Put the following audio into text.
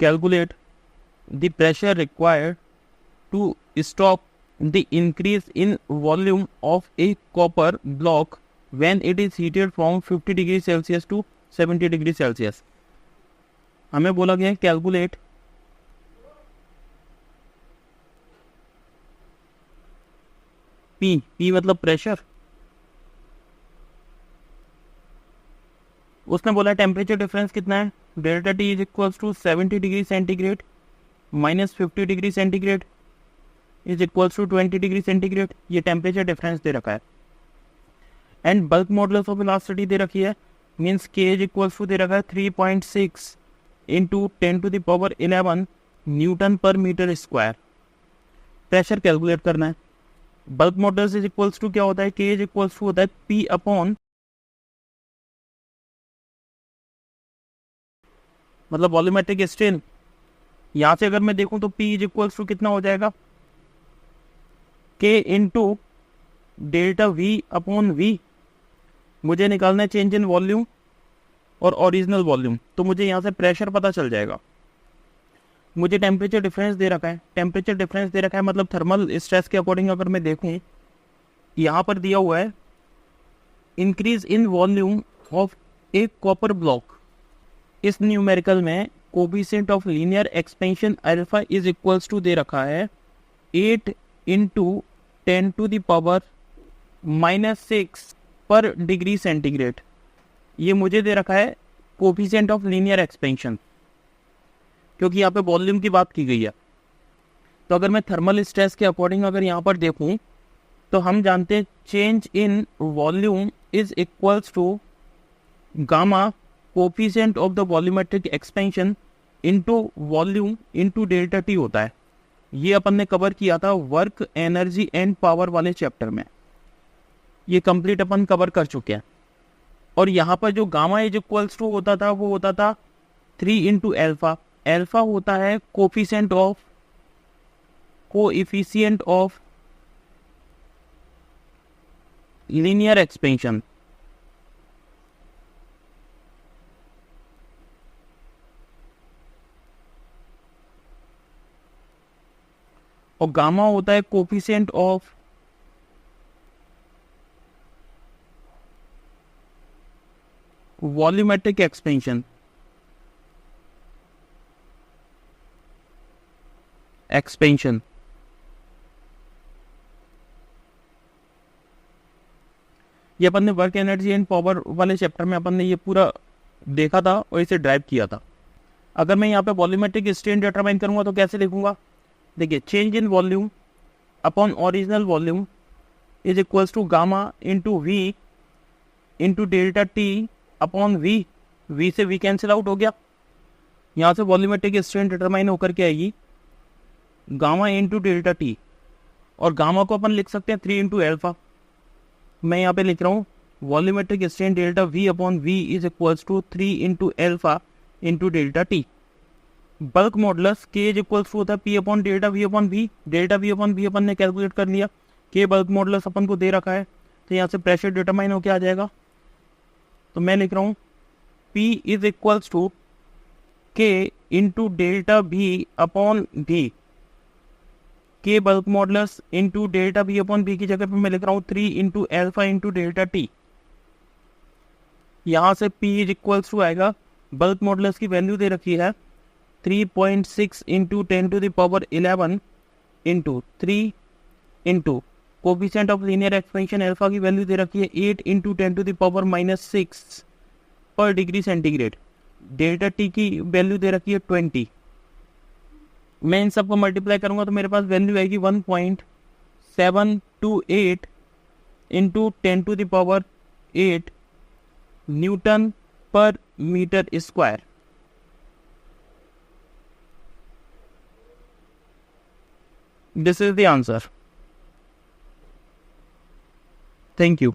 calculate the pressure required to stop the increase in volume of a copper block when it is heated from 50 degree Celsius to 70 degree Celsius. हमें बोला गया है calculate P मतलब pressure, उसने बोला temperature difference कितना है, delta T is equals to 70 degree centigrade minus 50 degree centigrade is equals to 20 degree centigrade. ये टेम्परेचर डिफरेंस दे रखा है. And bulk modulus of elasticity दे रखी है, मीन्स के इज इक्वल्स टू दे रखा है 3.6 into 10⁻11 newton per metre square. Pressure calculate करना है. Bulk modulus is equals to क्या होता है, के इज इक्वल्स टू होता है पी अपॉन, मतलब वॉल्यूमेट्रिक स्ट्रेन. यहां से अगर मैं देखूं तो P इज इक्वल्स टू कितना हो जाएगा, K into delta V upon V. मुझे निकालना है चेंज इन वॉल्यूम और ओरिजिनल वॉल्यूम, तो मुझे यहाँ से प्रेशर पता चल जाएगा. मुझे टेम्परेचर डिफरेंस दे रखा है, टेम्परेचर डिफरेंस दे रखा है मतलब थर्मल स्ट्रेस के अकॉर्डिंग अगर मैं देखूं, यहाँ पर दिया हुआ है increase in volume of a copper block. इस न्यूमेरिकल में coefficient of linear expansion alpha is equals to दे रखा है 8 इंटू 10⁻⁻6 पर डिग्री सेंटीग्रेड. ये मुझे दे रखा है कोफिशिएंट ऑफ लीनियर एक्सपेंशन, क्योंकि यहाँ पे वॉल्यूम की बात की गई है. तो अगर मैं थर्मल स्ट्रेस के अकॉर्डिंग अगर यहाँ पर देखूँ तो हम जानते हैं change in volume is equals to gamma coefficient of the volumetric expansion into volume into delta T होता है. ये अपन ने कवर किया था वर्क एनर्जी एंड पावर वाले चैप्टर में. ये कंप्लीट अपन कवर कर चुके हैं. और यहाँ पर जो गामा इज इक्वल्स टू होता था वो होता था 3 इंटू एल्फा. एल्फा होता है कोफिशिएंट ऑफ लीनियर एक्सपेंशन. और गामा होता है कोफिशिएंट ऑफ वॉल्यूमेट्रिक एक्सपेंशन. ये अपन ने वर्क एनर्जी एंड पावर वाले चैप्टर में अपन ने ये पूरा देखा था और इसे ड्राइव किया था. अगर मैं यहाँ पे वॉल्यूमेट्रिक स्ट्रेन डिटरमाइन करूंगा तो कैसे लिखूंगा, देखिए change in volume upon original volume is equals to gamma into V into delta T upon V. V से वी कैंसिल आउट हो गया. यहाँ से वॉल्यूमेट्रिक स्ट्रेन डिटरमाइन होकर के आएगी गामा इंटू डेल्टा टी, और गामा को अपन लिख सकते हैं 3 इंटू एल्फा. मैं यहाँ पे लिख रहा हूँ volumetric strain delta V upon V is equals to 3 into alpha into delta T. Bulk modulus K is equals to होता है P upon delta V upon V. Delta V upon V अपन ने कैलकुलेट कर लिया. के bulk modulus अपन को दे रखा है, तो यहाँ से प्रेशर डिटरमाइन होकर आ जाएगा. तो मैं लिख रहा हूँ P is equals to K into delta V upon V. K bulk modulus into delta V upon V की जगह पे मैं लिख रहा हूँ 3 into alpha into delta T. यहाँ से P इज इक्वल्स टू आएगा, बल्क मॉडुलस की वैल्यू दे रखी है 3.6 into 10⁻11 into 3 into coefficient of linear expansion alpha की वैल्यू दे रखी है 8 इंटू 10⁻⁻6 पर डिग्री सेंटीग्रेड. डेल्टा टी की वैल्यू दे रखी है 20. मैं इन सबको मल्टीप्लाई करूंगा तो मेरे पास वैल्यू आएगी 1.728 into 10⁸ newton per metre square. This is the answer. Thank you.